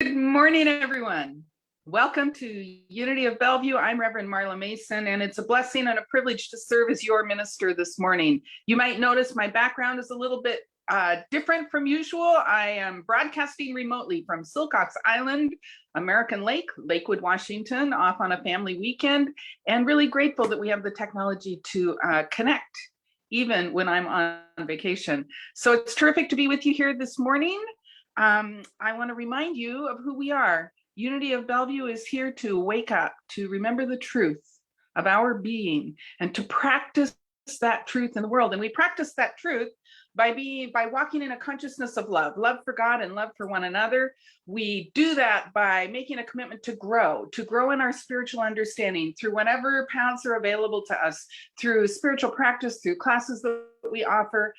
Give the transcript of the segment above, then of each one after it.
Good morning, everyone. Welcome to Unity of Bellevue. I'm Reverend Marla Mason, and it's a blessing and a privilege to serve as your minister this morning. You might notice my background is a little bit different from usual. I am broadcasting remotely from Silcox Island, American Lake, Lakewood, Washington, off on a family weekend, and really grateful that we have the technology to connect even when I'm on vacation. So it's terrific to be with you here this morning. I want to remind you of who we are. Unity of Bellevue is here to wake up, to remember the truth of our being, and to practice that truth in the world. And we practice that truth by walking in a consciousness of love for God and love for one another. We do that by making a commitment to grow in our spiritual understanding through whatever paths are available to us, through spiritual practice, through classes that we offer,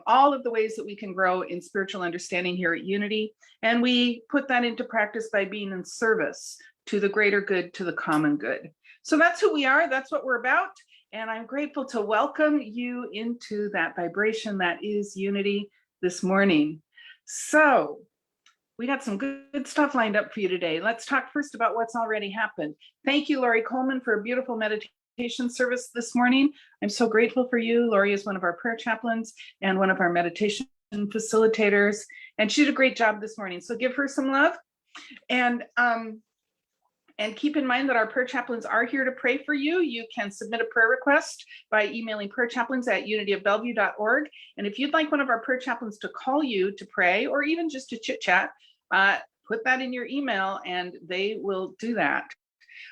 all of the ways that we can grow in spiritual understanding here at Unity. And we put that into practice by being in service to the greater good, to the common good. So that's who we are. That's what we're about. And I'm grateful to welcome you into that vibration that is Unity this morning. So we got some good stuff lined up for you today. Let's talk first about what's already happened. Thank you, Lori Coleman, for a beautiful meditation service this morning. I'm so grateful for you. Lori is one of our prayer chaplains and one of our meditation facilitators, and she did a great job this morning. So give her some love. And keep in mind that our prayer chaplains are here to pray for you. You can submit a prayer request by emailing prayerchaplains@unityofbellevue.org. And if you'd like one of our prayer chaplains to call you to pray, or even just to chit chat, put that in your email and they will do that.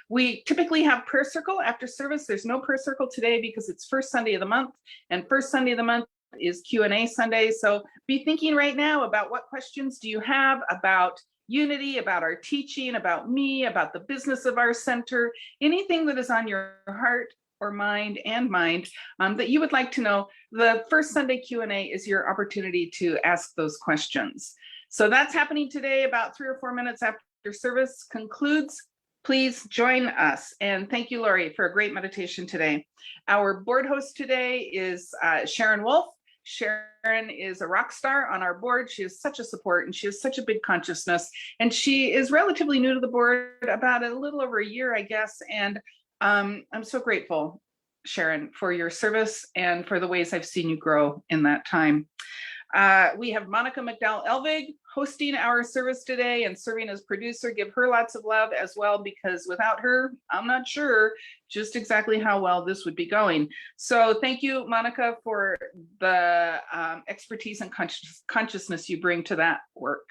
We typically have prayer circle after service. There's no prayer circle today because it's first Sunday of the month, and first Sunday of the month is Q&A Sunday. So be thinking right now about what questions do you have about Unity, about our teaching, about me, about the business of our center, anything that is on your heart or mind that you would like to know. The first Sunday Q&A is your opportunity to ask those questions. So that's happening today about 3 or 4 minutes after service concludes. Please join us. And thank you, Lori, for a great meditation today. Our board host today is Sharon Wolf. Sharon is a rock star on our board. She is such a support and she has such a big consciousness. And she is relatively new to the board, about a little over a year, I guess. And I'm so grateful, Sharon, for your service and for the ways I've seen you grow in that time. We have Monica McDowell-Elvig hosting our service today and serving as producer. Give her lots of love as well, because without her, I'm not sure just exactly how well this would be going. So thank you, Monica, for the expertise and consciousness you bring to that work.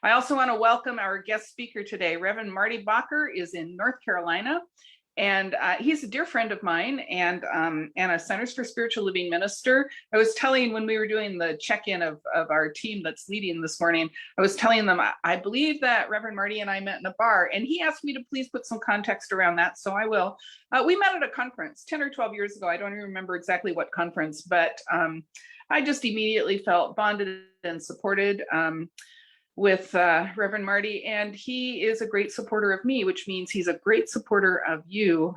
I also want to welcome our guest speaker today. Reverend Marty Bacher is in North Carolina. And he's a dear friend of mine and a Centers for Spiritual Living minister. I was telling, when we were doing the check-in of our team that's leading this morning, I was telling them, I believe that Reverend Marty and I met in a bar, and he asked me to please put some context around that, so I will. We met at a conference 10 or 12 years ago. I don't even remember exactly what conference, but I just immediately felt bonded and supported with Reverend Marty, and he is a great supporter of me, which means he's a great supporter of you,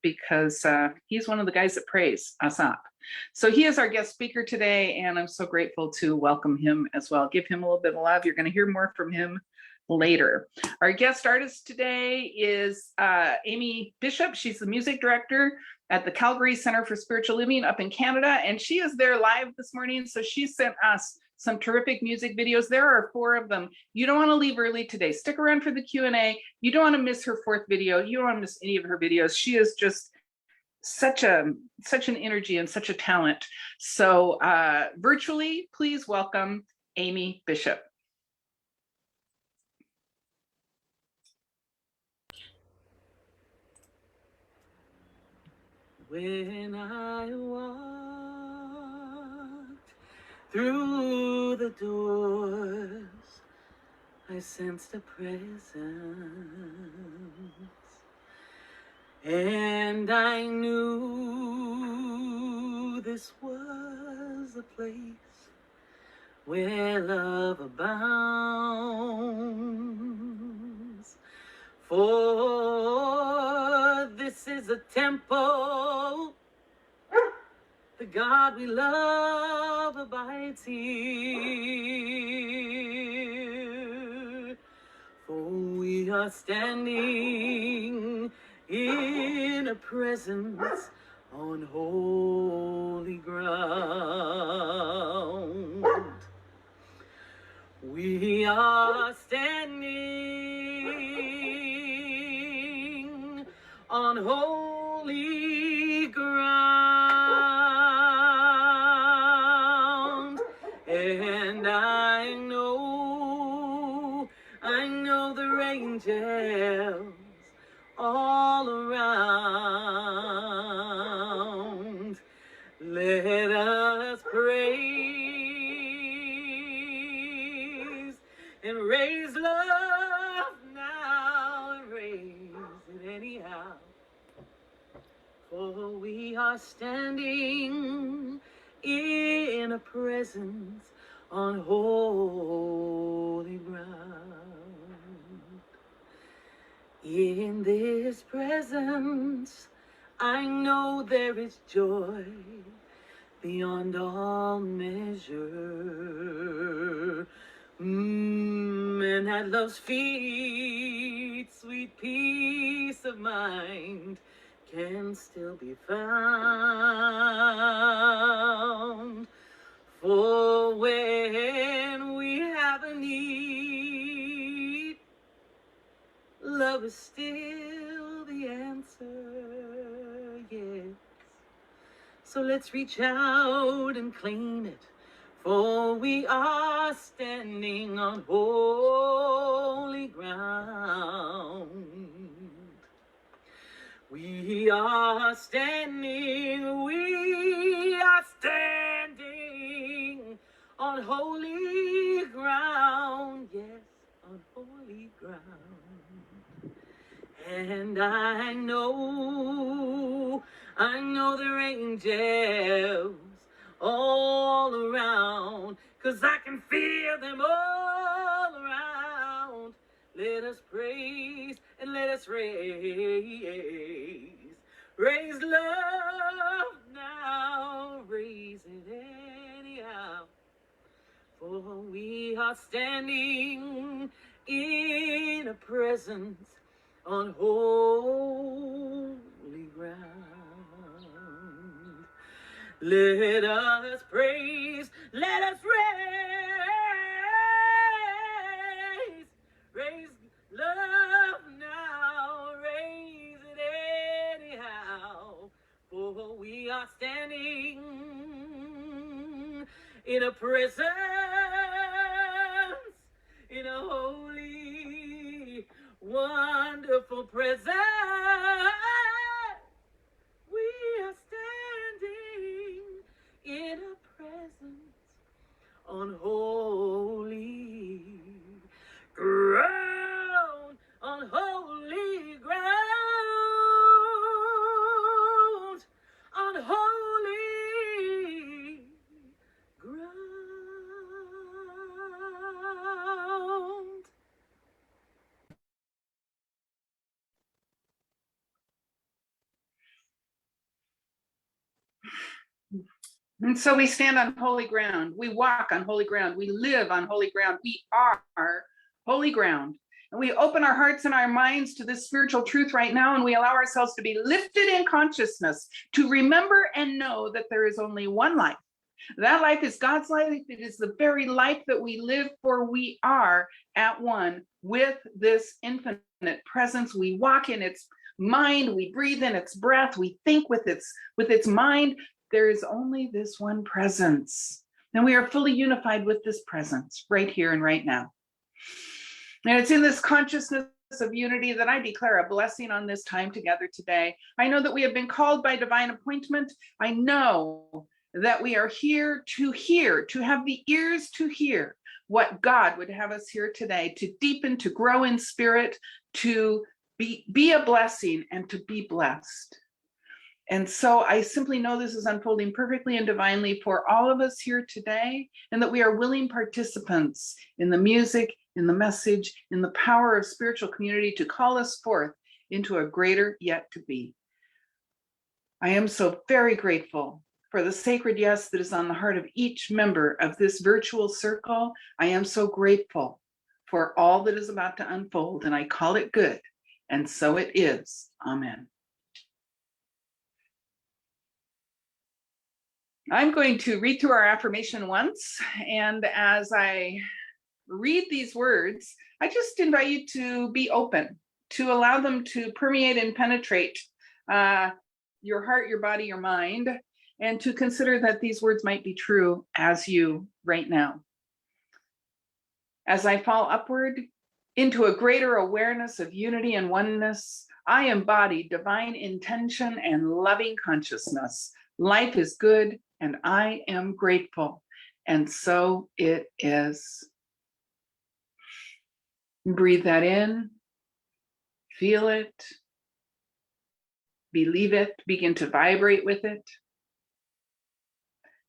because he's one of the guys that prays us up. So he is our guest speaker today, and I'm so grateful to welcome him as well. Give him a little bit of love. You're going to hear more from him later. Our guest artist today is Amy Bishop. She's the music director at the Calgary Center for Spiritual Living up in Canada, and she is there live this morning. So she sent us some terrific music videos. There are 4 of them. You don't want to leave early today. Stick around for the Q&A. You don't want to miss her 4th video. You don't want to miss any of her videos. She is just such an energy and such a talent. So virtually, please welcome Amy Bishop. When I walked through the doors, I sensed a presence, and I knew this was a place where love abounds. For this is a temple, the God we love abides here. We are standing in a presence on holy ground. We are standing on holy ground, and I know the angels all around. Let us praise and raise love now and raise it anyhow. For we are standing in a presence on holy ground. In this presence, I know there is joy beyond all measure. And at love's feet, sweet peace of mind can still be found. For when we have a need, love is still the answer, yes. So let's reach out and claim it, for we are standing on holy ground. We are standing on holy ground, yes, on holy ground. And I know there are angels all around, 'cause I can feel them all around. Let us praise and let us raise love now, raise it anyhow. For we are standing in a presence on holy ground. Let us praise, let us raise love now, raise it anyhow. For we are standing in a presence, in a holy, wonderful presence. We are standing in a presence on holy ground, on holy ground, on holy ground. And so we stand on holy ground. We walk on holy ground. We live on holy ground. We are holy ground. And we open our hearts and our minds to this spiritual truth right now, and we allow ourselves to be lifted in consciousness, to remember and know that there is only one life. That life is God's life. It is the very life that we live, for we are at one with this infinite presence. We walk in its mind, we breathe in its breath, we think with its mind. There is only this one presence, and we are fully unified with this presence right here and right now. And it's in this consciousness of unity that I declare a blessing on this time together today. I know that we have been called by divine appointment. I know that we are here, to have the ears to hear what God would have us hear today, to deepen, to grow in spirit, to be a blessing and to be blessed. And so I simply know this is unfolding perfectly and divinely for all of us here today, and that we are willing participants in the music, in the message, in the power of spiritual community to call us forth into a greater yet to be. I am so very grateful for the sacred yes that is on the heart of each member of this virtual circle. I am so grateful for all that is about to unfold, and I call it good, and so it is. Amen. I'm going to read through our affirmation once, and as I read these words, I just invite you to be open, to allow them to permeate and penetrate your heart, your body, your mind, and to consider that these words might be true as you right now. As I fall upward into a greater awareness of unity and oneness, I embody divine intention and loving consciousness. Life is good, and I am grateful, and so it is. Breathe that in, feel it, believe it, begin to vibrate with it.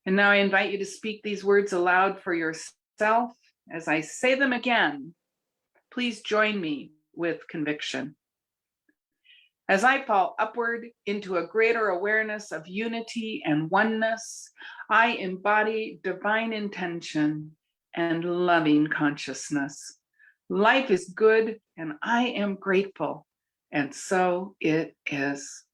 And now I invite you to speak these words aloud for yourself. As I say them again, please join me with conviction. As I fall upward into a greater awareness of unity and oneness, I embody divine intention and loving consciousness. Life is good, and I am grateful, and so it is.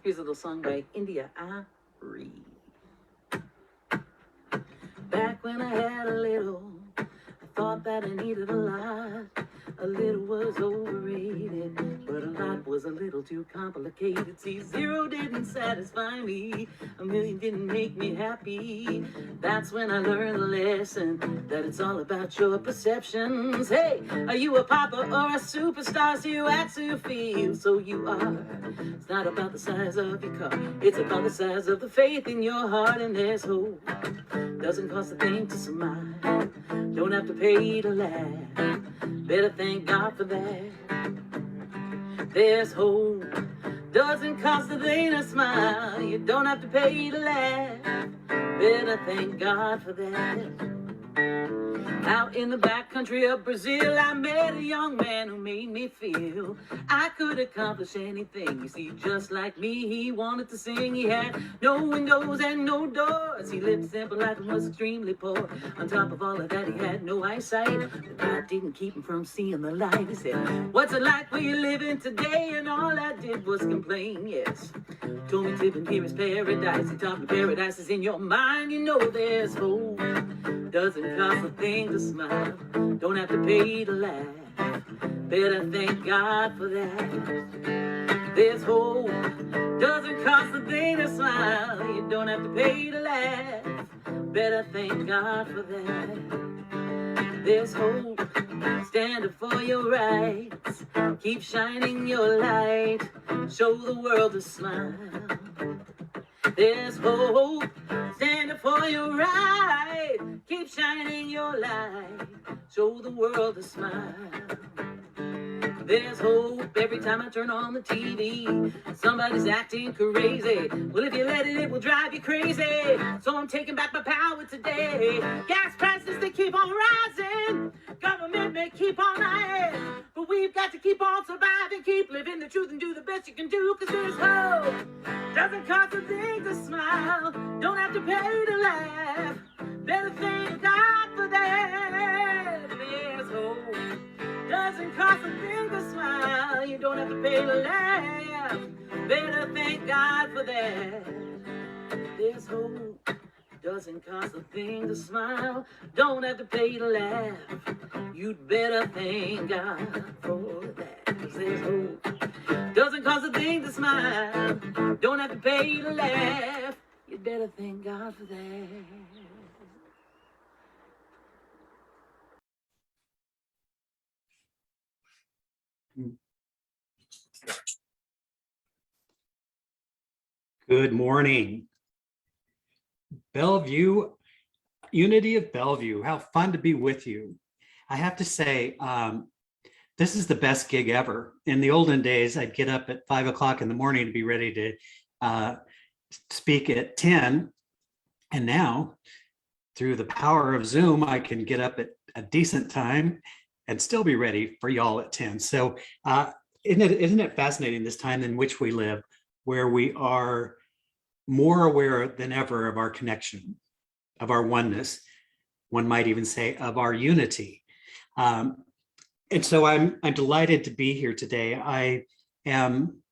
Here's a little song by India Ari. Back when I had a little, I thought that I needed a lot. A little was overrated, but a lot was a little too complicated. See, zero didn't satisfy me, a million didn't make me happy. That's when I learned the lesson, that it's all about your perceptions. Hey, are you a papa or a superstar? So you act, so you feel, so you are. It's not about the size of your car, it's about the size of the faith in your heart. And there's hope, doesn't cost a thing to smile, don't have to pay to laugh, better thank God for that. There's hope, doesn't cost a thing to smile, you don't have to pay to laugh, better thank God for that. Out in the back country of Brazil, I met a young man who made me feel I could accomplish anything. You see, just like me, he wanted to sing. He had no windows and no doors. He lived simple life and was extremely poor. On top of all of that, he had no eyesight, but God didn't keep him from seeing the light. He said, what's it like where you're living today? And all I did was complain, yes. Told me living here is paradise. He taught me paradise is in your mind. You know there's hope, doesn't cost a thing to smile, don't have to pay to laugh, better thank God for that. There's hope, doesn't cost a thing to smile, you don't have to pay to laugh, better thank God for that. There's hope, stand up for your rights, keep shining your light, show the world a smile. There's hope, stand up for your right, keep shining your light, show the world a smile. There's hope every time I turn on the TV, somebody's acting crazy. Well, if you let it, it will drive you crazy. So I'm taking back my power today. Gas prices, they keep on rising. Government may keep on lying, but we've got to keep on surviving. Keep living the truth and do the best you can do, cause there's hope, doesn't cost a thing to smile, don't have to pay to laugh, better thank God for that. There's hope, doesn't cost a thing to smile, you don't have to pay to laugh, better thank God for that. There's hope, doesn't cost a thing to smile, don't have to pay to laugh, you'd better thank God for that. 'Cause there's hope, doesn't cost a thing to smile, don't have to pay to laugh, you'd better thank God for that. Good morning. Bellevue, Unity of Bellevue, how fun to be with you. I have to say, this is the best gig ever. In the olden days, I'd get up at 5 o'clock in the morning to be ready to speak at 10. And now, through the power of Zoom, I can get up at a decent time and still be ready for y'all at 10. So isn't it fascinating this time in which we live, where we are more aware than ever of our connection, of our oneness, one might even say of our unity. And so I'm delighted to be here today. I am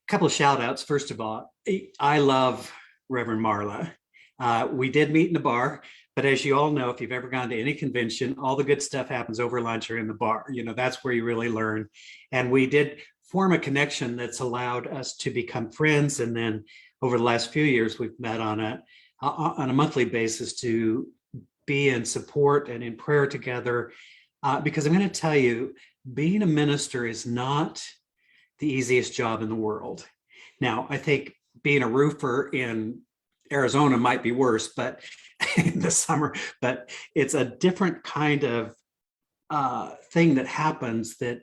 a couple of shout outs. First of all, I love Reverend Marla. We did meet in a bar, but as you all know, if you've ever gone to any convention, all the good stuff happens over lunch or in the bar. You know, that's where you really learn. And we did form a connection that's allowed us to become friends. And then over the last few years, we've met on a monthly basis to be in support and in prayer together. Because I'm going to tell you, being a minister is not the easiest job in the world. Now, I think being a roofer in Arizona might be worse, but in the summer, but it's a different kind of thing that happens that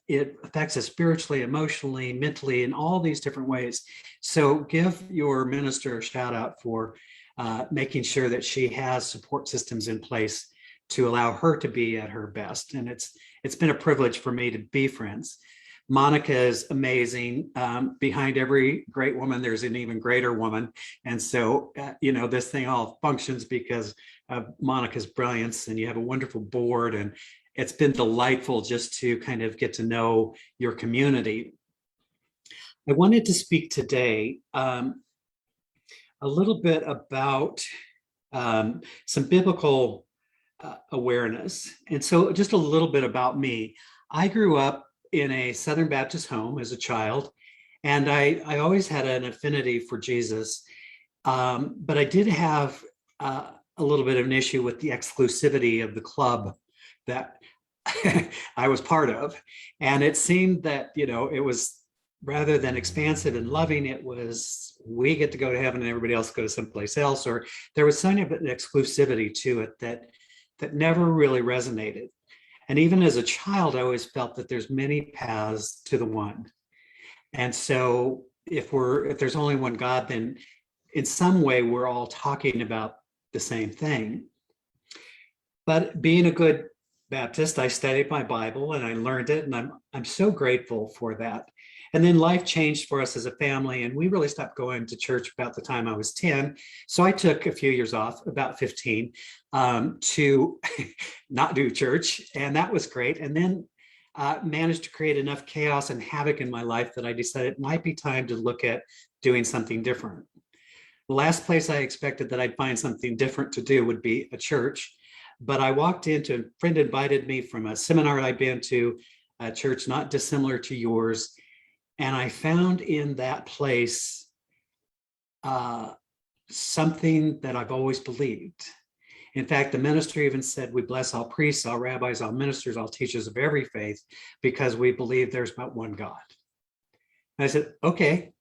it affects us spiritually, emotionally, mentally, in all these different ways. So give your minister a shout out for making sure that she has support systems in place to allow her to be at her best. And it's been a privilege for me to be friends. Monica is amazing. Behind every great woman, there's an even greater woman. And so, this thing all functions because of Monica's brilliance, and you have a wonderful board, and it's been delightful just to kind of get to know your community. I wanted to speak today a little bit about some biblical awareness. And so just a little bit about me. I grew up in a Southern Baptist home as a child, and I always had an affinity for Jesus. But I did have a little bit of an issue with the exclusivity of the club that I was part of. And it seemed that, it was, rather than expansive and loving, it was, we get to go to heaven and everybody else goes someplace else. Or there was some of an exclusivity to it that never really resonated. And even as a child, I always felt that there's many paths to the one. And so if there's only one God, then in some way we're all talking about the same thing. But being a good Baptist, I studied my Bible and I learned it, and I'm so grateful for that. And then life changed for us as a family, and we really stopped going to church about the time I was 10. So I took a few years off, about 15, to not do church, and that was great. And then managed to create enough chaos and havoc in my life that I decided it might be time to look at doing something different. The last place I expected that I'd find something different to do would be a church. But I walked into, a friend invited me from a seminar I'd been to, a church not dissimilar to yours. And I found in that place something that I've always believed. In fact, the minister even said, we bless all priests, all rabbis, all ministers, all teachers of every faith, because we believe there's but one God. And I said, okay,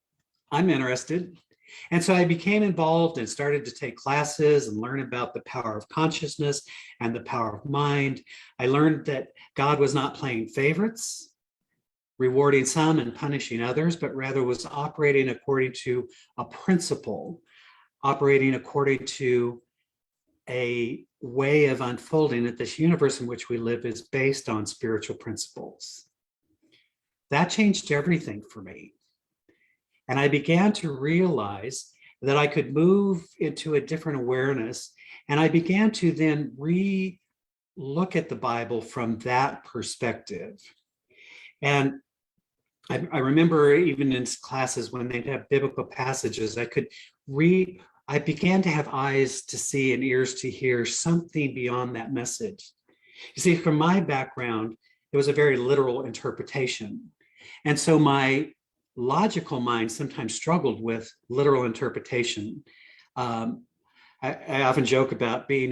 I'm interested. And so I became involved and started to take classes and learn about the power of consciousness and the power of mind. I learned that God was not playing favorites, rewarding some and punishing others, but rather was operating according to a principle, operating according to a way of unfolding that this universe in which we live is based on spiritual principles. That changed everything for me. And I began to realize that I could move into a different awareness. And I began to then re-look at the Bible from that perspective. And I remember even in classes when they'd have biblical passages, I began to have eyes to see and ears to hear something beyond that message. You see, from my background, it was a very literal interpretation. And so my logical mind sometimes struggled with literal interpretation. I often joke about being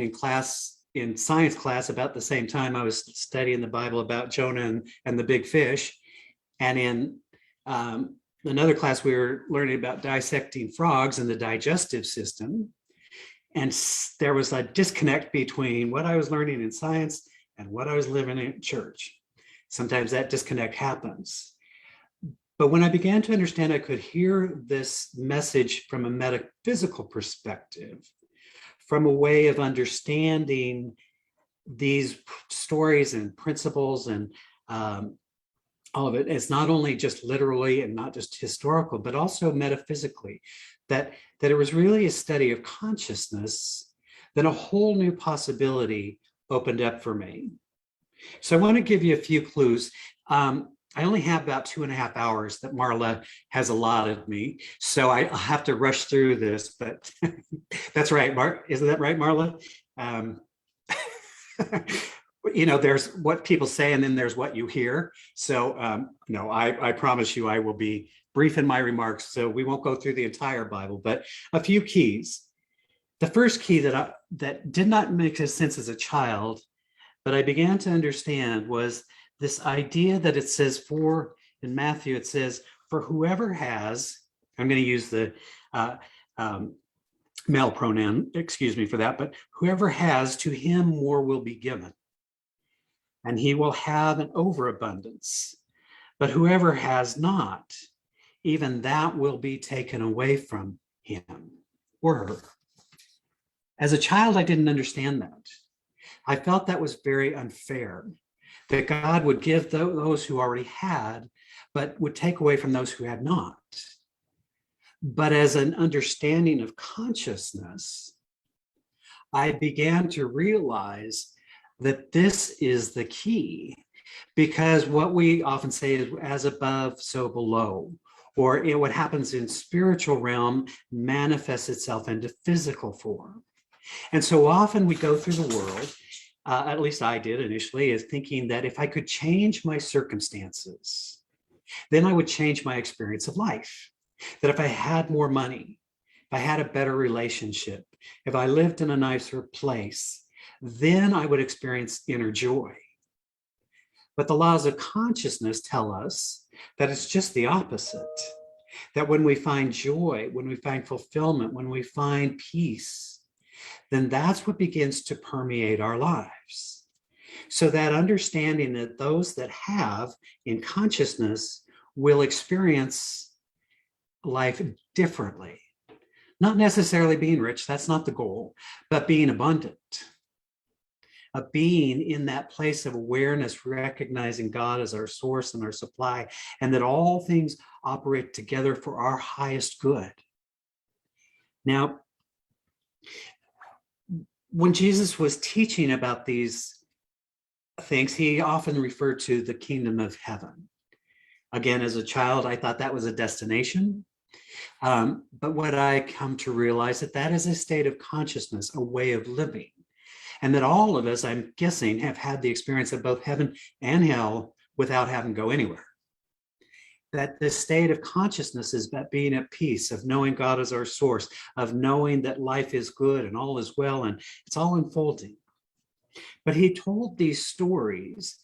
in science class about the same time I was studying the Bible about Jonah and the big fish. And in another class, we were learning about dissecting frogs and the digestive system. And there was a disconnect between what I was learning in science and what I was living in church. Sometimes that disconnect happens. But when I began to understand, I could hear this message from a metaphysical perspective, from a way of understanding these stories and principles and all of it. It's not only just literally and not just historical, but also metaphysically, that it was really a study of consciousness. Then a whole new possibility opened up for me. So I want to give you a few clues. I only have about 2.5 hours that Marla has allotted me, so I'll have to rush through this, but that's right. Isn't that right, Marla? There's what people say and then there's what you hear. So no, I promise you I will be brief in my remarks, so we won't go through the entire Bible, but a few keys. The first key that did not make sense as a child, but I began to understand, was this idea that it says in Matthew, it says, for whoever has, I'm going to use the male pronoun, excuse me for that, but whoever has, to him more will be given, and he will have an overabundance. But whoever has not, even that will be taken away from him or her. As a child, I didn't understand that. I felt that was very unfair, that God would give those who already had, but would take away from those who had not. But as an understanding of consciousness, I began to realize that this is the key, because what we often say is as above, so below, or what happens in spiritual realm manifests itself into physical form. And so often we go through the world, at least I did initially, is thinking that if I could change my circumstances, then I would change my experience of life. That if I had more money, if I had a better relationship, if I lived in a nicer place, then I would experience inner joy. But the laws of consciousness tell us that it's just the opposite. That when we find joy, when we find fulfillment, when we find peace, then that's what begins to permeate our lives. So that understanding that those that have in consciousness will experience life differently. Not necessarily being rich, that's not the goal, but being abundant. Being in that place of awareness, recognizing God as our source and our supply, and that all things operate together for our highest good. Now, when Jesus was teaching about these things, he often referred to the kingdom of heaven. Again, as a child, I thought that was a destination. But what I come to realize that is a state of consciousness, a way of living. And that all of us, I'm guessing, have had the experience of both heaven and hell without having to go anywhere. That this state of consciousness is about being at peace, of knowing God as our source, of knowing that life is good and all is well, and it's all unfolding. But he told these stories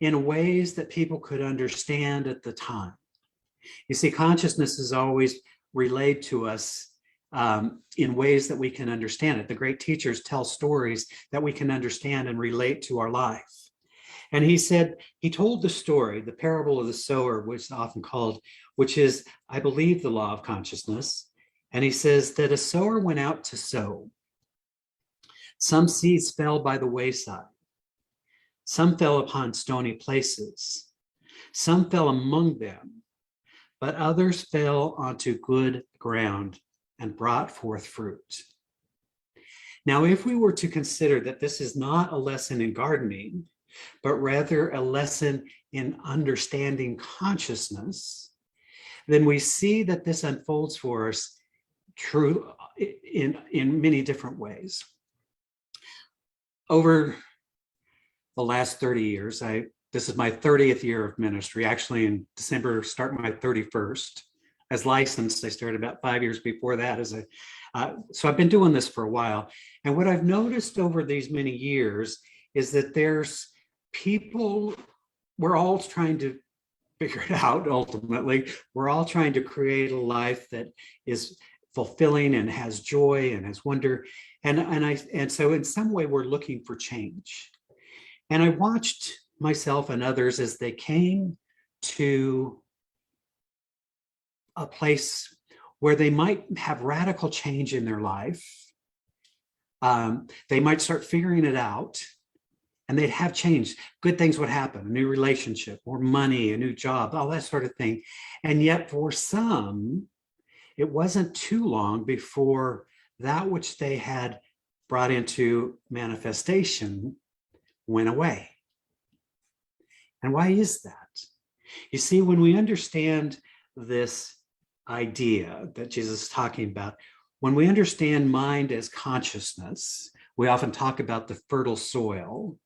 in ways that people could understand at the time. You see, consciousness is always relayed to us in ways that we can understand it. The great teachers tell stories that we can understand and relate to our life. And he told the story, the parable of the sower, which is often called, which is, I believe, the law of consciousness. And he says that a sower went out to sow. Some seeds fell by the wayside. Some fell upon stony places. Some fell among them, but others fell onto good ground and brought forth fruit. Now, if we were to consider that this is not a lesson in gardening, but rather a lesson in understanding consciousness, then we see that this unfolds for us true in many different ways. Over the last 30 years, this is my 30th year of ministry. Actually, in December, start my 31st. As licensed, I started about 5 years before that. So I've been doing this for a while. And what I've noticed over these many years is that there's people, we're all trying to figure it out ultimately. We're all trying to create a life that is fulfilling and has joy and has wonder. And so in some way we're looking for change. And I watched myself and others as they came to a place where they might have radical change in their life. They might start figuring it out. and they'd have change. Good things would happen, a new relationship, more money, a new job, all that sort of thing. And yet for some, it wasn't too long before that which they had brought into manifestation went away. And why is that? You see, when we understand this idea that Jesus is talking about, when we understand mind as consciousness, we often talk about the fertile soil,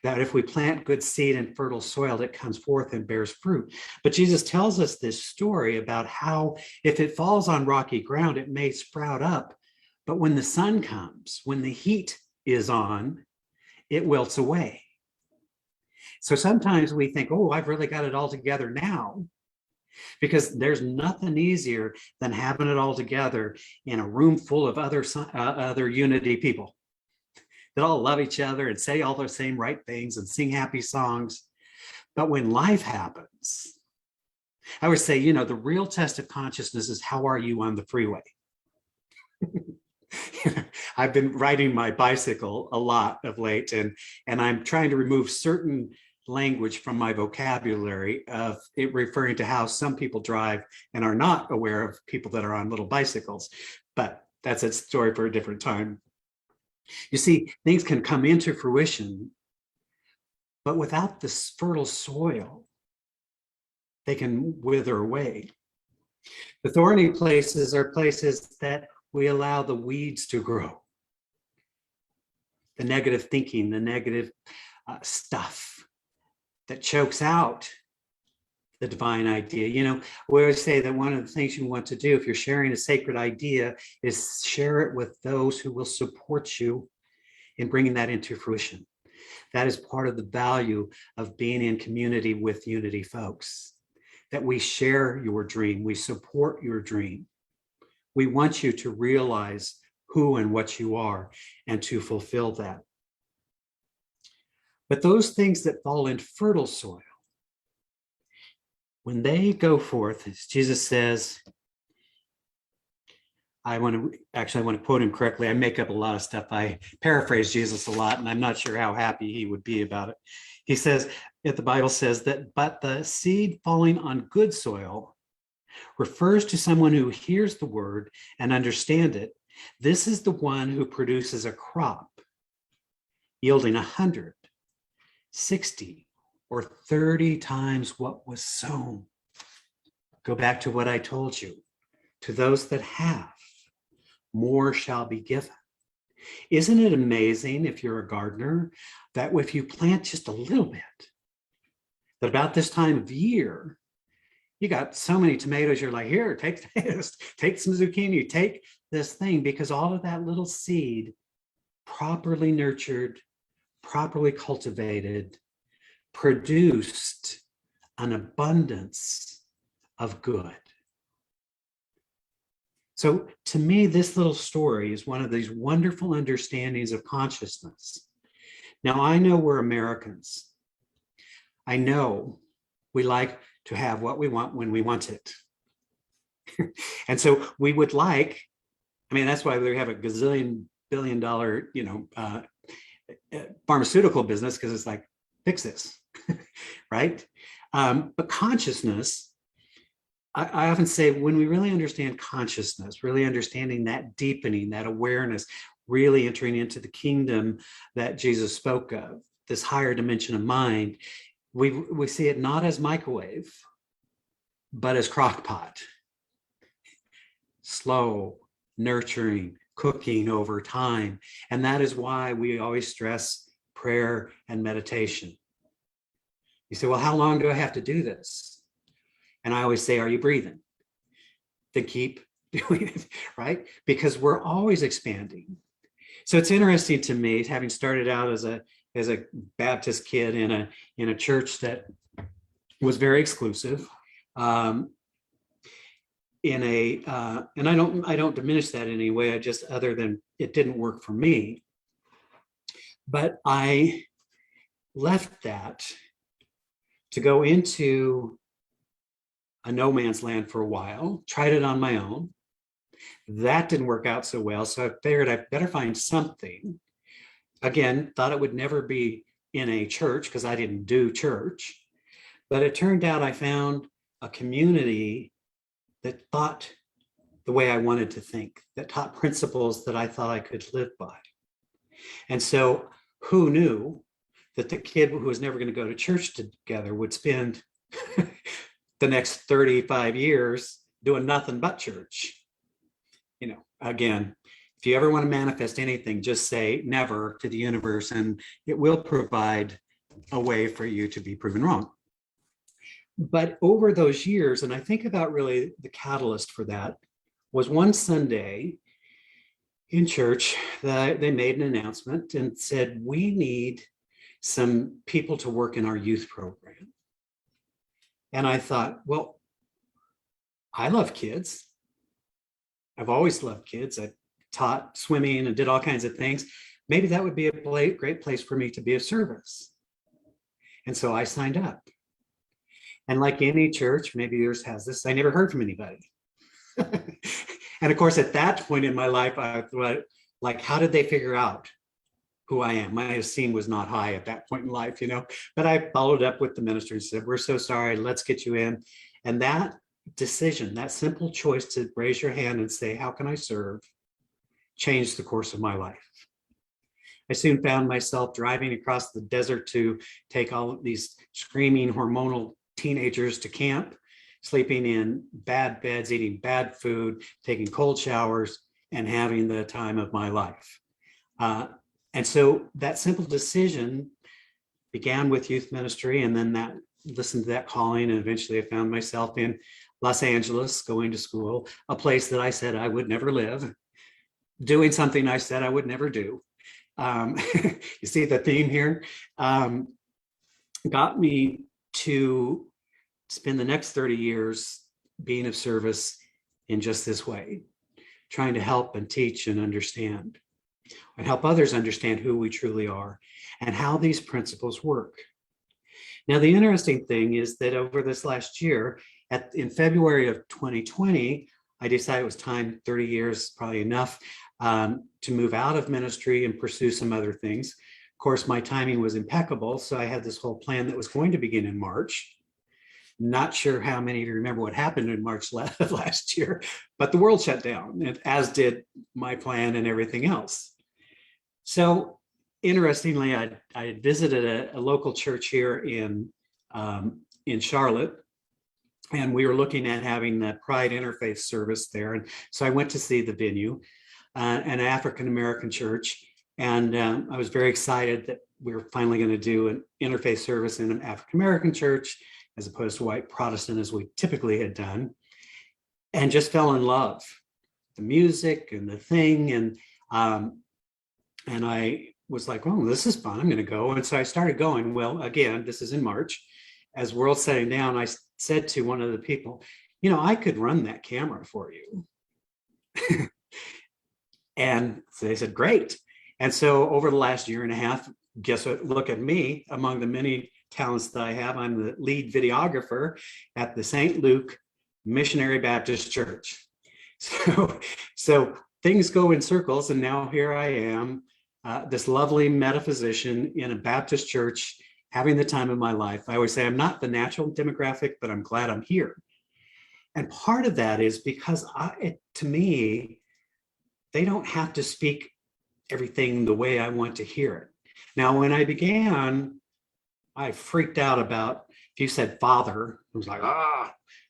that if we plant good seed in fertile soil, it comes forth and bears fruit. But Jesus tells us this story about how if it falls on rocky ground, it may sprout up. But when the sun comes, when the heat is on, it wilts away. So sometimes we think, oh, I've really got it all together now, because there's nothing easier than having it all together in a room full of other unity people that all love each other and say all the same right things and sing happy songs. But when life happens, I would say, the real test of consciousness is how are you on the freeway? I've been riding my bicycle a lot of late, and I'm trying to remove certain language from my vocabulary of it referring to how some people drive and are not aware of people that are on little bicycles. But that's a story for a different time. You see, things can come into fruition, but without this fertile soil, they can wither away. The thorny places are places that we allow the weeds to grow. The negative thinking, the negative stuff that chokes out the divine idea. We always say that one of the things you want to do if you're sharing a sacred idea is share it with those who will support you in bringing that into fruition. That is part of the value of being in community with unity folks, that we share your dream, we support your dream. We want you to realize who and what you are and to fulfill that. But those things that fall in fertile soil, when they go forth, as Jesus says, I want to quote him correctly. I make up a lot of stuff. I paraphrase Jesus a lot, and I'm not sure how happy he would be about it. He says, the Bible says that, but the seed falling on good soil refers to someone who hears the word and understands it. This is the one who produces a crop yielding 100, 60, or 30 times what was sown. Go back to what I told you. To those that have, more shall be given. Isn't it amazing, if you're a gardener, that if you plant just a little bit, that about this time of year, you got so many tomatoes, you're like, here, take this, take some zucchini, take this thing, because all of that little seed, properly nurtured, properly cultivated, produced an abundance of good. So to me, this little story is one of these wonderful understandings of consciousness. Now, I know we're Americans. I know we like to have what we want when we want it. And so we would like, that's why we have a gazillion billion dollar, pharmaceutical business, because it's like, fix this, right? But consciousness, I often say, when we really understand consciousness, really understanding that deepening, that awareness, really entering into the kingdom that Jesus spoke of, this higher dimension of mind, we see it not as microwave, but as crock pot. Slow, nurturing, cooking over time. And that is why we always stress prayer and meditation. You say, well, how long do I have to do this? And I always say, are you breathing? Then keep doing it, right? Because we're always expanding. So it's interesting to me, having started out as a Baptist kid in a church that was very exclusive, and I don't diminish that in any way. I just, other than it didn't work for me, but I left that to go into a no man's land for a while, tried it on my own. That didn't work out so well. So I figured I better find something. Again, thought it would never be in a church because I didn't do church. But it turned out I found a community that thought the way I wanted to think, that taught principles that I thought I could live by. And so who knew that the kid who was never going to go to church together would spend the next 35 years doing nothing but church? You know, again, if you ever want to manifest anything, just say never to the universe, and it will provide a way for you to be proven wrong. But over those years, and I think about really the catalyst for that was one Sunday in church that they made an announcement and said, we need some people to work in our youth program. And I thought, well, I love kids. I've always loved kids. I taught swimming and did all kinds of things. Maybe that would be a great place for me to be of service. And so I signed up. And like any church, maybe yours has this, I never heard from anybody. And of course, at that point in my life, I thought, like, how did they figure out who I am? My esteem was not high at that point in life, you know, but I followed up with the minister and said, we're so sorry, let's get you in. And that decision, that simple choice to raise your hand and say, how can I serve, changed the course of my life. I soon found myself driving across the desert to take all of these screaming hormonal teenagers to camp, sleeping in bad beds, eating bad food, taking cold showers, and having the time of my life. And so that simple decision began with youth ministry, and then that listened to that calling, and eventually I found myself in Los Angeles going to school, a place that I said I would never live, doing something I said I would never do. You see the theme here? Got me to spend the next 30 years being of service in just this way, trying to help and teach and understand, and help others understand who we truly are and how these principles work. Now, the interesting thing is that over this last year, in February of 2020, I decided it was time, 30 years, probably enough, to move out of ministry and pursue some other things. Of course, my timing was impeccable, so I had this whole plan that was going to begin in March. Not sure how many of you remember what happened in March last year, but the world shut down, as did my plan and everything else. So interestingly, I visited a local church here in Charlotte, and we were looking at having the Pride Interfaith service there. And so I went to see the venue, an African-American church, and I was very excited that we were finally going to do an interfaith service in an African-American church, as opposed to white Protestant as we typically had done, and just fell in love. The music and the thing, and I was like, oh, this is fun, I'm gonna go. And so I started going. Well, again, this is in March. As world's setting down, I said to one of the people, you know, I could run that camera for you. And so they said, great. And so over the last year and a half, guess what, look at me, among the many talents that I have, I'm the lead videographer at the St. Luke Missionary Baptist Church. So things go in circles, and now here I am, this lovely metaphysician in a Baptist church, having the time of my life. I always say I'm not the natural demographic, but I'm glad I'm here. And part of that is because to me, they don't have to speak everything the way I want to hear it. Now, when I began, I freaked out about, if you said father, I was like,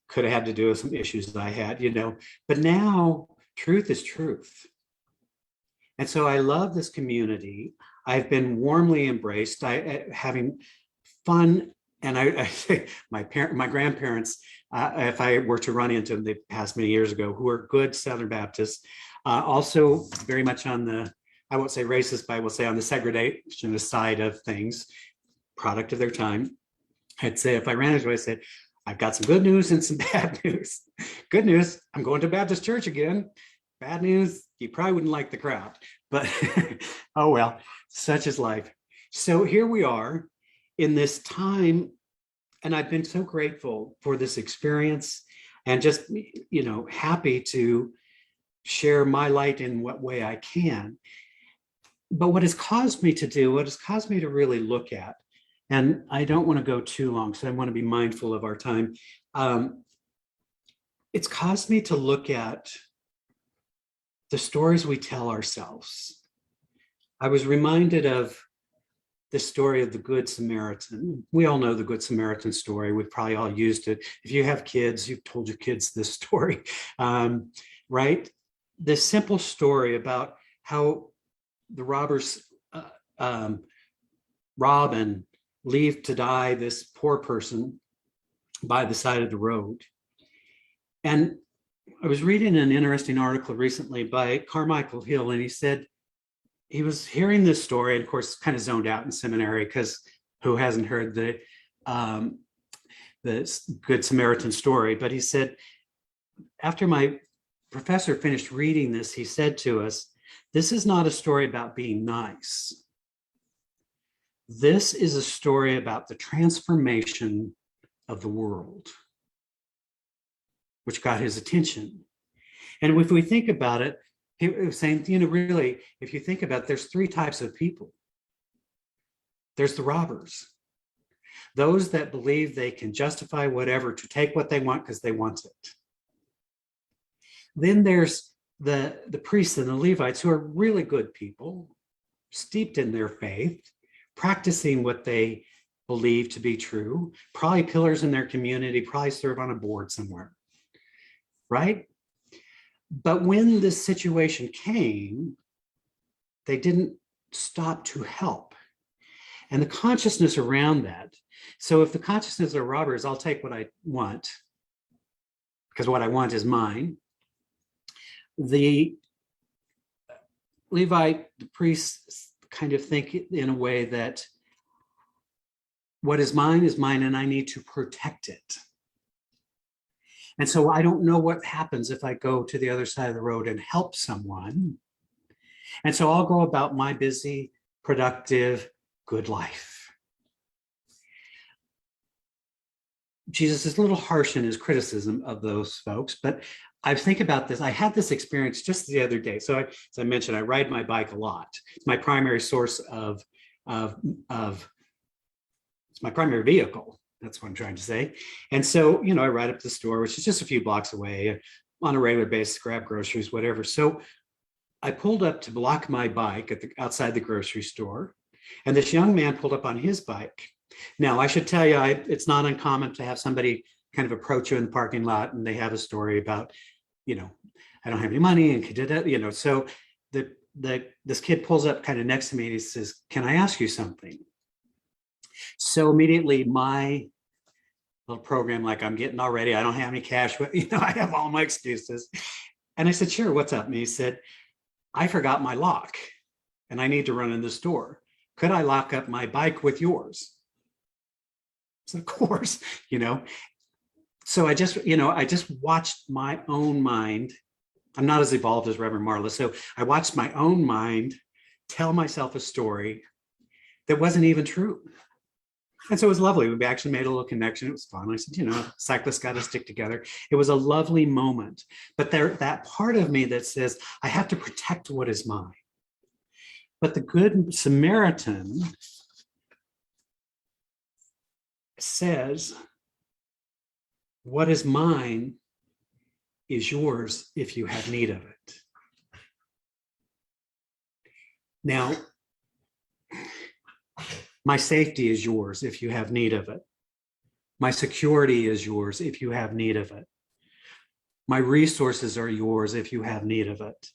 could have had to do with some issues that I had, you know, but now truth is truth. And so I love this community. I've been warmly embraced, having fun. And I say my grandparents, if I were to run into them, they passed many years ago, who are good Southern Baptists, also very much on the, I won't say racist, but I will say on the segregation side of things, product of their time. I'd say if I ran into them, I said, I've got some good news and some bad news. Good news, I'm going to Baptist church again. Bad news, you probably wouldn't like the crowd, but oh well, such is life. So here we are in this time, and I've been so grateful for this experience, and just, you know, happy to share my light in what way I can. but what has caused me to do, what has caused me to really look at, and I don't want to go too long, so I want to be mindful of our time. It's caused me to look at the stories we tell ourselves. I was reminded of the story of the Good Samaritan. We all know the Good Samaritan story. We've probably all used it. If you have kids, you've told your kids this story, right? This simple story about how the robbers rob and leave to die this poor person by the side of the road. And I was reading an interesting article recently by Carmichael Hill, and he said he was hearing this story, and of course, kind of zoned out in seminary, because who hasn't heard the Good Samaritan story? But he said, after my professor finished reading this, he said to us, "This is not a story about being nice. This is a story about the transformation of the world," which got his attention. And if we think about it, he was saying, really, if you think about it, there's three types of people. There's the robbers, those that believe they can justify whatever to take what they want because they want it. Then there's the priests and the Levites, who are really good people, steeped in their faith, practicing what they believe to be true, probably pillars in their community, probably serve on a board somewhere, right? But when this situation came, they didn't stop to help. And the consciousness around that. So if the consciousness of robbers, I'll take what I want, because what I want is mine. The Levite, the priests kind of think in a way that what is mine, and I need to protect it. And so I don't know what happens if I go to the other side of the road and help someone. And so I'll go about my busy, productive, good life. Jesus is a little harsh in his criticism of those folks, but I think about this. I had this experience just the other day. So as I mentioned, I ride my bike a lot. It's my primary source of it's my primary vehicle. That's what I'm trying to say. And so, I ride up to the store, which is just a few blocks away on a regular basis, grab groceries, whatever. So I pulled up to block my bike outside the grocery store. And this young man pulled up on his bike. Now, I should tell you, it's not uncommon to have somebody kind of approach you in the parking lot, and they have a story about, I don't have any money, and so this kid pulls up kind of next to me and he says, "Can I ask you something?" So immediately my little program, like, I'm getting all ready, I don't have any cash, but I have all my excuses. And I said, "Sure, what's up?" And he said, "I forgot my lock and I need to run in the store. Could I lock up my bike with yours?" So of course, So I just watched my own mind. I'm not as evolved as Reverend Marla. So I watched my own mind tell myself a story that wasn't even true. And so it was lovely. We actually made a little connection. It was fun. I said, cyclists got to stick together. It was a lovely moment. But that part of me that says, I have to protect what is mine. But the Good Samaritan says, what is mine is yours if you have need of it. Now, my safety is yours if you have need of it. My security is yours if you have need of it. My resources are yours if you have need of it.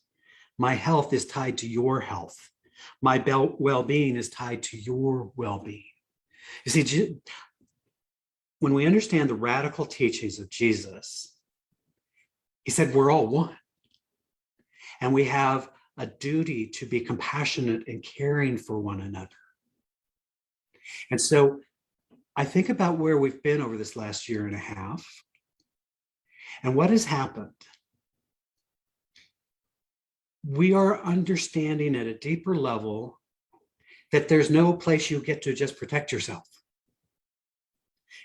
My health is tied to your health. My well-being is tied to your well-being. You see, when we understand the radical teachings of Jesus, he said we're all one. And we have a duty to be compassionate and caring for one another. And so I think about where we've been over this last year and a half and what has happened. We are understanding at a deeper level that there's no place you get to just protect yourself.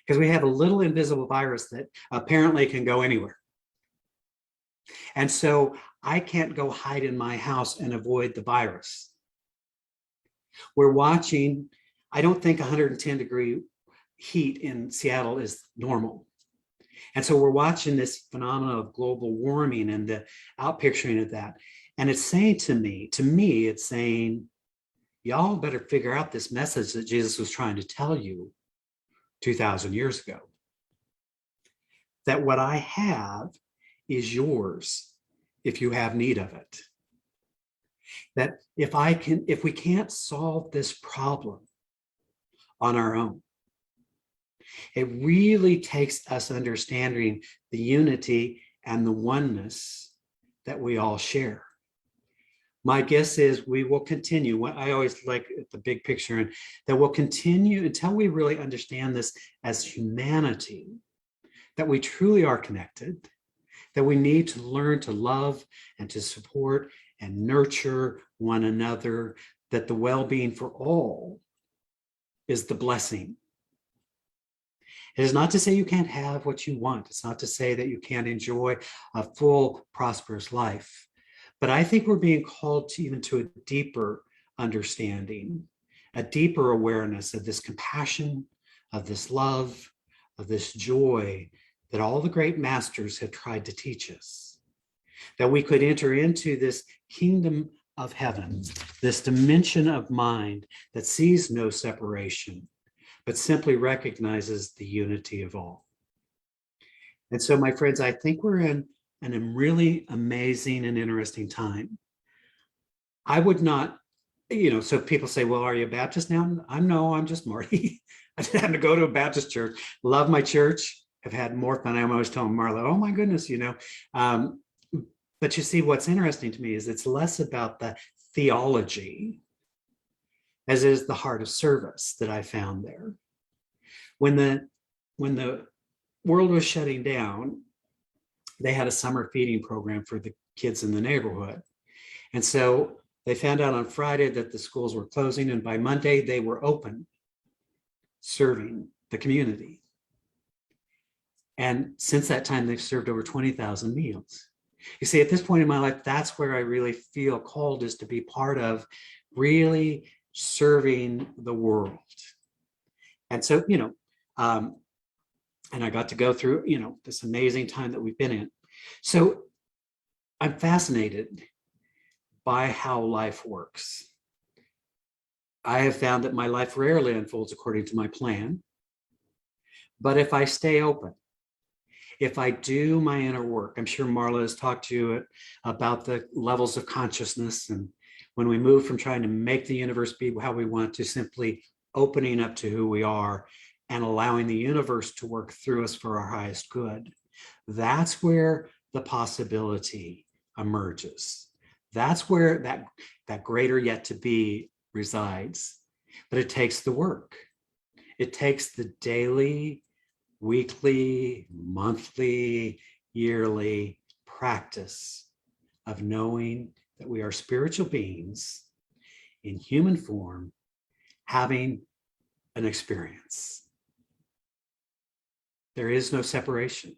Because we have a little invisible virus that apparently can go anywhere. And so I can't go hide in my house and avoid the virus. We're watching, I don't think 110-degree heat in Seattle is normal. And so we're watching this phenomenon of global warming and the outpicturing of that. And it's saying to me, it's saying, y'all better figure out this message that Jesus was trying to tell you 2,000 years ago. That what I have is yours if you have need of it. That if we can't solve this problem on our own, it really takes us understanding the unity and the oneness that we all share. My guess is we will continue. I always like the big picture, and that we'll continue until we really understand this as humanity, that we truly are connected, that we need to learn to love and to support and nurture one another, that the well-being for all is the blessing. It is not to say you can't have what you want. It's not to say that you can't enjoy a full, prosperous life. But I think we're being called to even to a deeper understanding, a deeper awareness of this compassion, of this love, of this joy that all the great masters have tried to teach us. That we could enter into this kingdom of heaven, this dimension of mind that sees no separation, but simply recognizes the unity of all. And so, my friends, I think we're in a really amazing and interesting time. I would not, so people say, well, are you a Baptist now? I'm just Marty. I didn't have to go to a Baptist church. Love my church. Have had more fun. I'm always telling Marla, oh my goodness, but you see, what's interesting to me is it's less about the theology as it is the heart of service that I found there. When the world was shutting down, they had a summer feeding program for the kids in the neighborhood. And so they found out on Friday that the schools were closing, and by Monday they were open, serving the community. And since that time, they've served over 20,000 meals. You see, at this point in my life, that's where I really feel called, is to be part of really serving the world. And so, and I got to go through, this amazing time that we've been in. So I'm fascinated by how life works. I have found that my life rarely unfolds according to my plan. But if I stay open, if I do my inner work, I'm sure Marla has talked to you about the levels of consciousness, and when we move from trying to make the universe be how we want to simply opening up to who we are and allowing the universe to work through us for our highest good, that's where the possibility emerges. That's where that greater yet to be resides. But it takes the work. It takes the daily, weekly, monthly, yearly practice of knowing that we are spiritual beings in human form having an experience. There is no separation.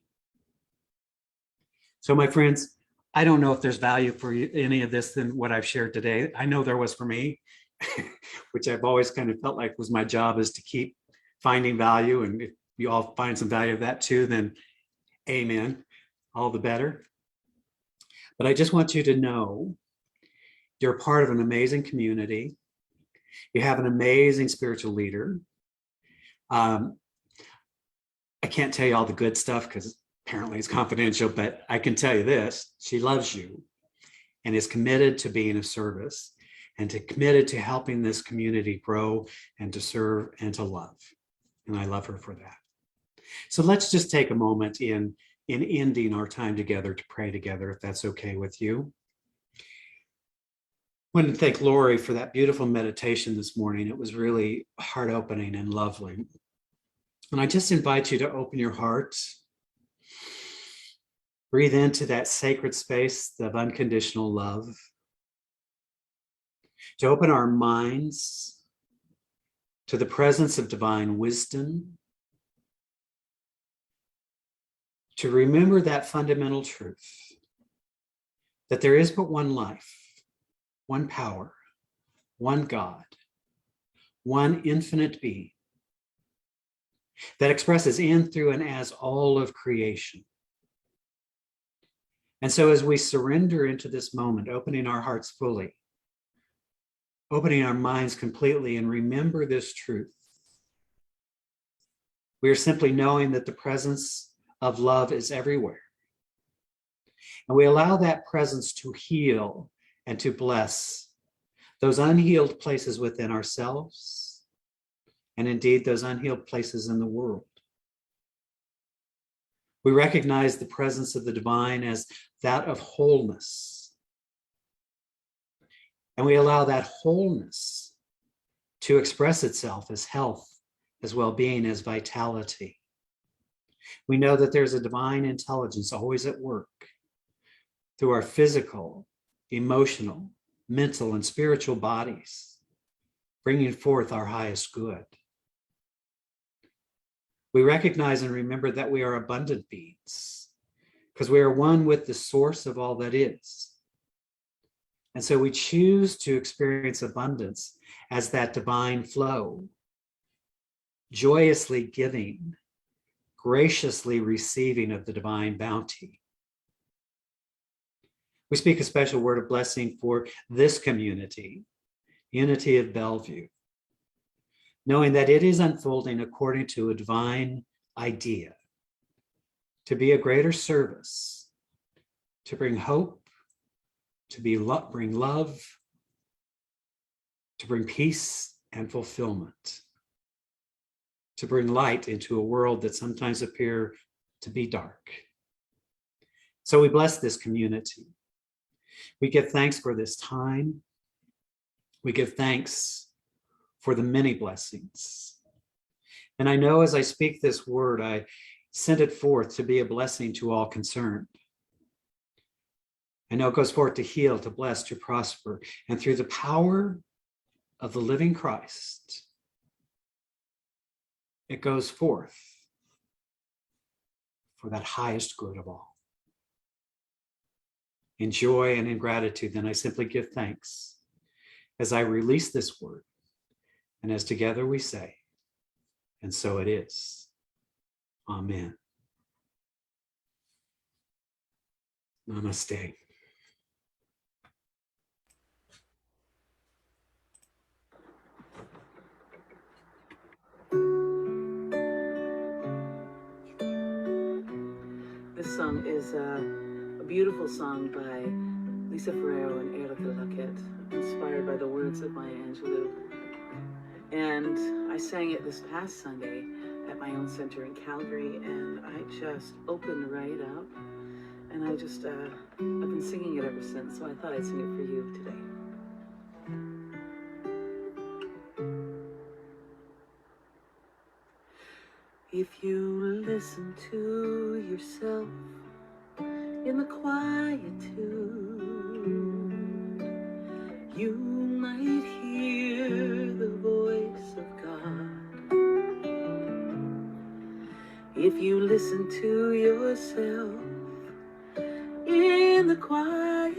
So, my friends, I don't know if there's value for you, any of this than what I've shared today. I know there was for me, which I've always kind of felt like was my job, is to keep finding value. And if you all find some value of that too, then amen, all the better. But I just want you to know you're part of an amazing community. You have an amazing spiritual leader. I can't tell you all the good stuff because apparently it's confidential, but I can tell you this: she loves you and is committed to being of service and committed to helping this community grow and to serve and to love. And I love her for that. So let's just take a moment in ending our time together to pray together, if that's okay with you. I want to thank Lori for that beautiful meditation this morning. It was really heart-opening and lovely. And I just invite you to open your heart, breathe into that sacred space of unconditional love, to open our minds to the presence of divine wisdom, to remember that fundamental truth, that there is but one life, one power, one God, one infinite being that expresses in, through, and as all of creation. And so as we surrender into this moment, opening our hearts fully, opening our minds completely, and remember this truth, we are simply knowing that the presence of love is everywhere. And we allow that presence to heal and to bless those unhealed places within ourselves, and indeed those unhealed places in the world. We recognize the presence of the divine as that of wholeness. And we allow that wholeness to express itself as health, as well-being, as vitality. We know that there's a divine intelligence always at work through our physical, emotional, mental, and spiritual bodies, bringing forth our highest good. We recognize and remember that we are abundant beings because we are one with the source of all that is. And so we choose to experience abundance as that divine flow, joyously giving, graciously receiving of the divine bounty. We speak a special word of blessing for this community, Unity of Bellevue, knowing that it is unfolding according to a divine idea, to be a greater service, to bring hope, to bring love, to bring peace and fulfillment, to bring light into a world that sometimes appears to be dark. So we bless this community. We give thanks for this time. We give thanks for the many blessings. And I know as I speak this word, I send it forth to be a blessing to all concerned. I know it goes forth to heal, to bless, to prosper, and through the power of the living Christ, it goes forth for that highest good of all. In joy and in gratitude, then I simply give thanks as I release this word, and as together we say, and so it is. Amen. Namaste. This song is a beautiful song by Lisa Ferrero and Erica Laquette, inspired by the words of Maya Angelou. And I sang it this past Sunday at my own center in Calgary, and I just opened right up, and I've been singing it ever since, so I thought I'd sing it for you today. If you listen to yourself in the quietude, you might hear the voice of God. If you listen to yourself in the quietude,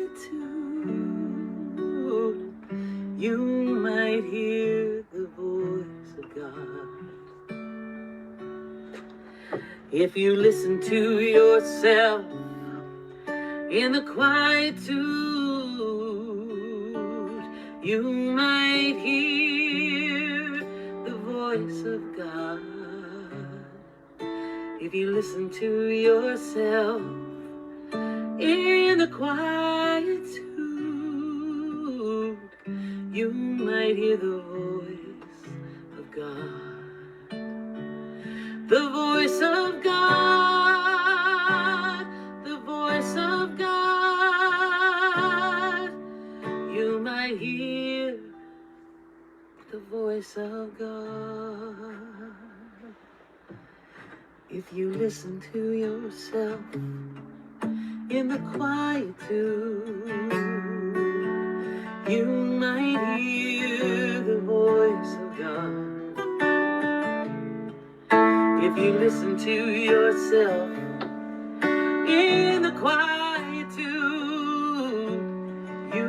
you might hear the voice of God. If you listen to yourself in the quietude, you might hear the voice of God. If you listen to yourself in the quietude, you might hear the voice of God. The voice of God, the voice of God. You might hear the voice of God. If you listen to yourself in the quietude, you might hear the voice of God. If you listen to yourself in the quietude, you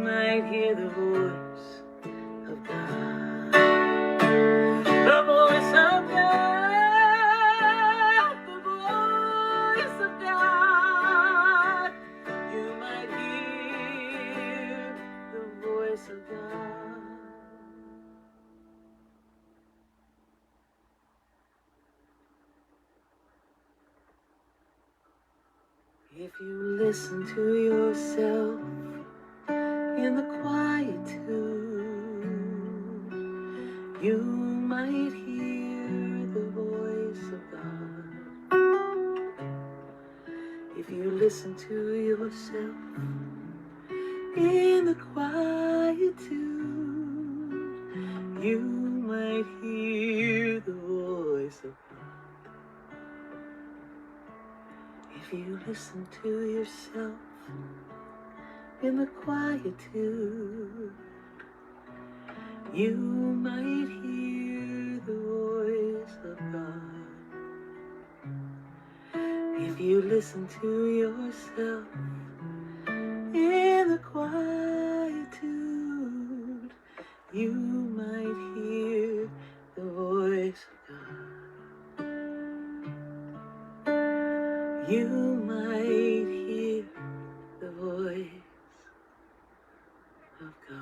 might hear the voice of God. If you listen to yourself in the quietude, you might hear the voice of God. If you listen to yourself in the quietude, you might hear the voice of God. If you listen to yourself in the quietude, you might hear the voice of God. If you listen to yourself in the quietude, you might hear the voice of God. You might hear the voice of God.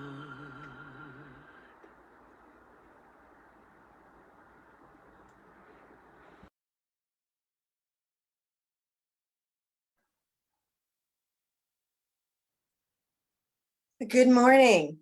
Good morning.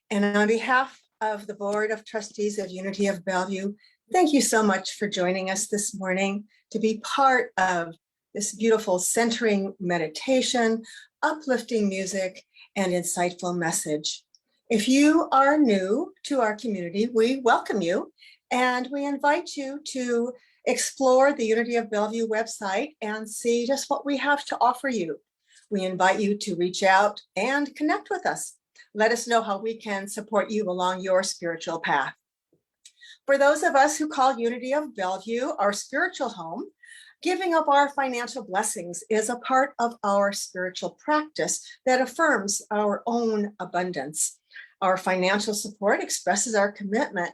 And on behalf of the Board of Trustees of Unity of Bellevue, thank you so much for joining us this morning to be part of this beautiful centering meditation, uplifting music, and insightful message. If you are new to our community, we welcome you and we invite you to explore the Unity of Bellevue website and see just what we have to offer you. We invite you to reach out and connect with us. Let us know how we can support you along your spiritual path. For those of us who call Unity of Bellevue our spiritual home, giving up our financial blessings is a part of our spiritual practice that affirms our own abundance. Our financial support expresses our commitment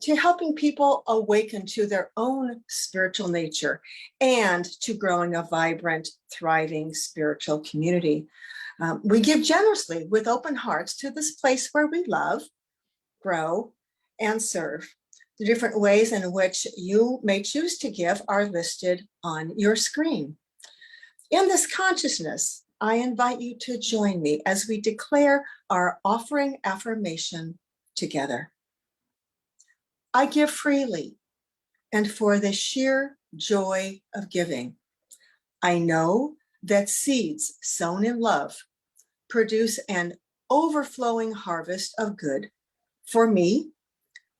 to helping people awaken to their own spiritual nature and to growing a vibrant, thriving spiritual community. We give generously with open hearts to this place where we love, grow, and serve. The different ways in which you may choose to give are listed on your screen. In this consciousness, I invite you to join me as we declare our offering affirmation together. I give freely and for the sheer joy of giving. I know that seeds sown in love produce an overflowing harvest of good for me,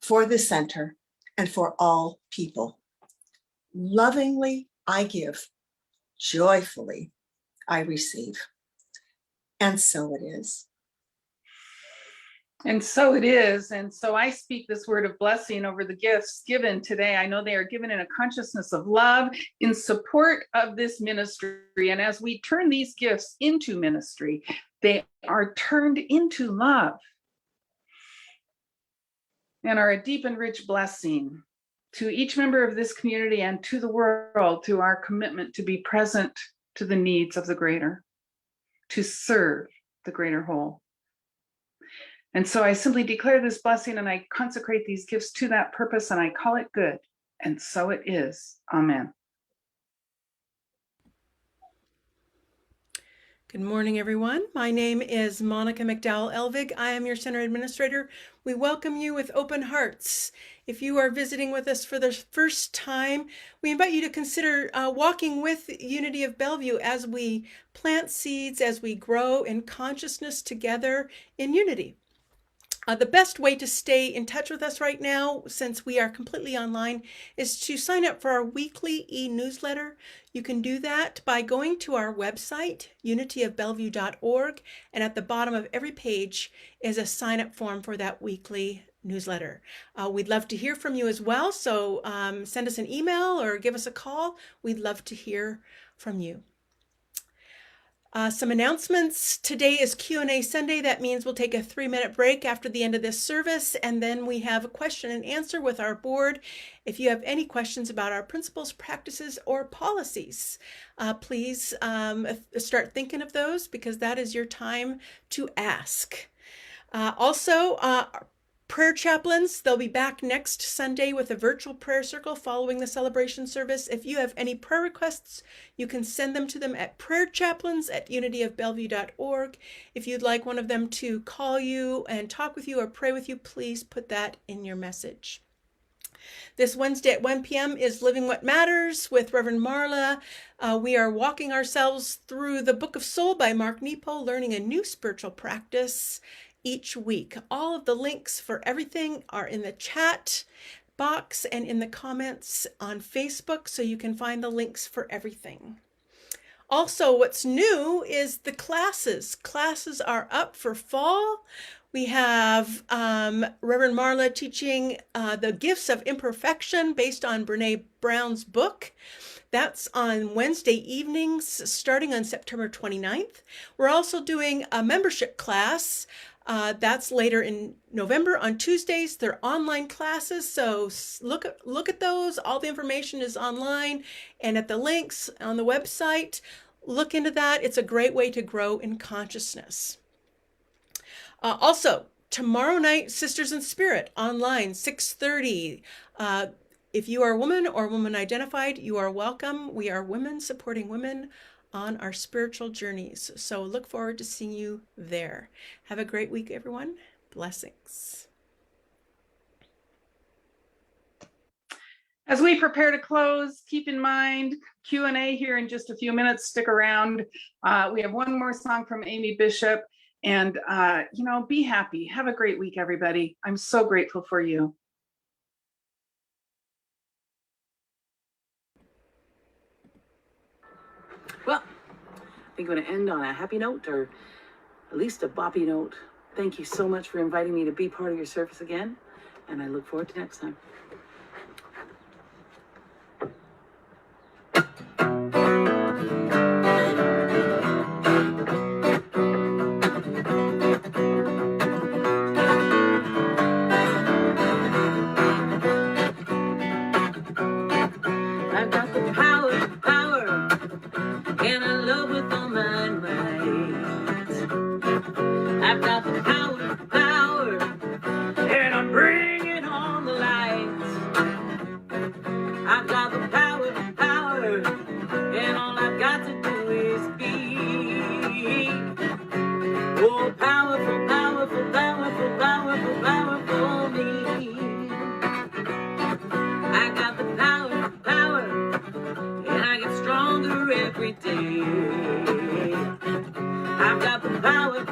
for the center, and for all people. Lovingly I give, joyfully I receive. And so it is. And so it is. And so I speak this word of blessing over the gifts given today. I know they are given in a consciousness of love in support of this ministry. And as we turn these gifts into ministry, they are turned into love and are a deep and rich blessing to each member of this community and to the world, to our commitment to be present to the needs of the greater, to serve the greater whole. And so I simply declare this blessing and I consecrate these gifts to that purpose and I call it good. And so it is. Amen. Good morning, everyone. My name is Monica McDowell Elvig. I am your center administrator. We welcome you with open hearts. If you are visiting with us for the first time, we invite you to consider walking with Unity of Bellevue as we plant seeds, as we grow in consciousness together in unity. The best way to stay in touch with us right now, since we are completely online, is to sign up for our weekly e-newsletter. You can do that by going to our website, unityofbellevue.org, and at the bottom of every page is a sign-up form for that weekly newsletter. We'd love to hear from you as well, so send us an email or give us a call. We'd love to hear from you. Some announcements. Today is Q&A Sunday. That means we'll take a 3-minute break after the end of this service, and then we have a question and answer with our board. If you have any questions about our principles, practices, or policies, please start thinking of those, because that is your time to ask. Also, prayer chaplains, they'll be back next Sunday with a virtual prayer circle following the celebration service. If you have any prayer requests, you can send them to them at prayerchaplains@unityofbellevue.org. If you'd like one of them to call you and talk with you or pray with you, please put that in your message. This Wednesday at 1 p.m. is Living What Matters with Reverend Marla. We are walking ourselves through the Book of Soul by Mark Nepo, learning a new spiritual practice each week. All of the links for everything are in the chat box and in the comments on Facebook, so you can find the links for everything. Also, what's new is the classes. Classes are up for fall. We have Reverend Marla teaching the Gifts of Imperfection based on Brene Brown's book. That's on Wednesday evenings starting on September 29th. We're also doing a membership class. That's later in November on Tuesdays. They're online classes, so look at those. All the information is online and at the links on the website. Look into that. It's a great way to grow in consciousness. Also, tomorrow night, Sisters in Spirit online, 6:30. If you are a woman or woman identified, you are welcome. We are women supporting women on our spiritual journeys. So look forward to seeing you there. Have a great week, everyone. Blessings. As we prepare to close, keep in mind Q&A here in just a few minutes. Stick around. We have one more song from Amy Bishop, and be happy. Have a great week, everybody. I'm so grateful for you. Well, I think I'm going to end on a happy note, or at least a boppy note. Thank you so much for inviting me to be part of your service again, and I look forward to next time. I've got the power, and I love with all my might. I've got the power, and I'm bringing on the light. I've got the power, and all I've got to do is be. Oh, powerful, powerful, powerful, powerful, powerful me. I got the power, and I get stronger every day. I've got the power,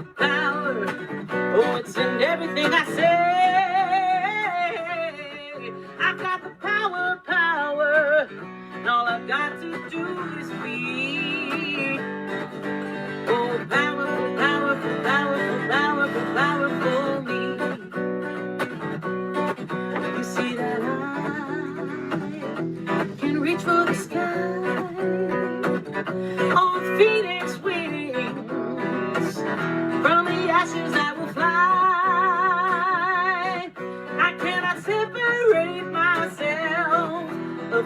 oh, it's in everything I say. I've got the power, and all I've got to do is be. Oh, powerful, powerful, powerful, powerful, powerful me. You see that I can reach for the sky on phoenix wings. From the ashes I will fly. I cannot separate myself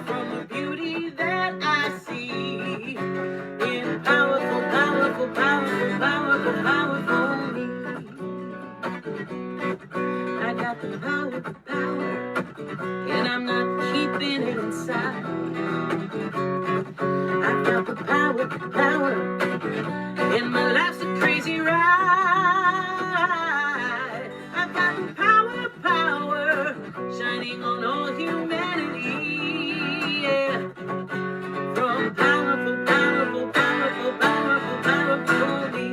from the beauty that I see in powerful, powerful, powerful, powerful, powerful me. I got the power, and I'm not keeping it inside. I've got the power, and my life's a crazy ride. I've got the power, shining on all humanity. Yeah. From powerful, powerful, powerful, powerful, powerful me.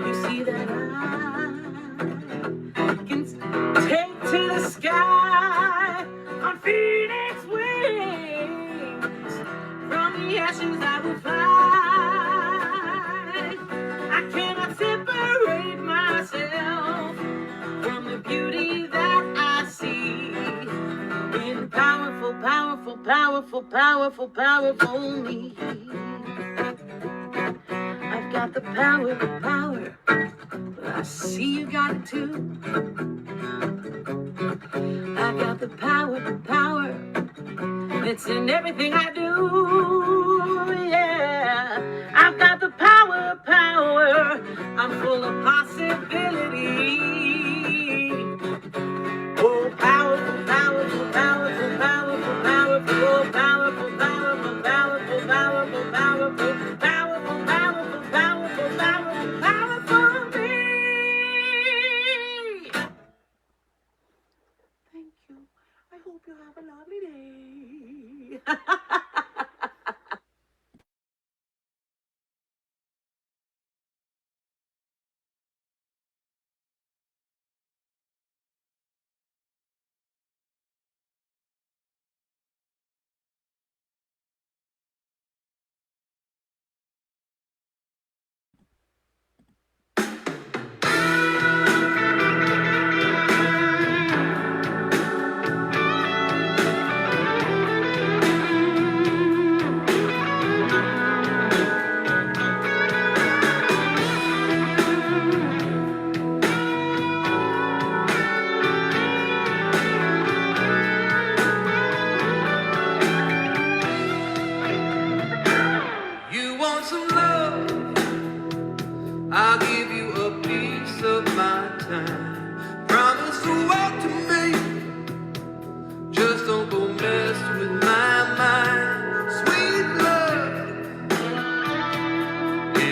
You see that I can take to the sky on phoenix wings. From the ashes I will fly. I cannot separate myself from the beauty that I see in powerful, powerful, powerful, powerful, powerful me. I've got the power, but I see you got it too. I got the power, it's in everything I do. Yeah, I've got the power, I'm full of possibilities.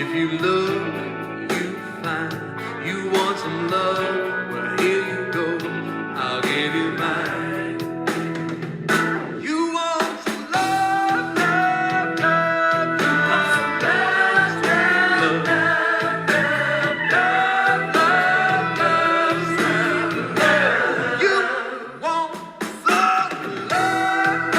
If you look, you find. You want some love? Well, here you go. I'll give you mine. You want some love, love, love, love, love, love, love, love, love, love. You want some love, love,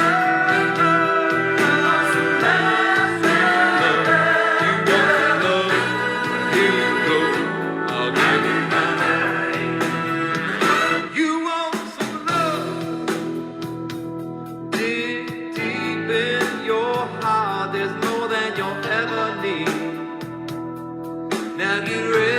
now get ready.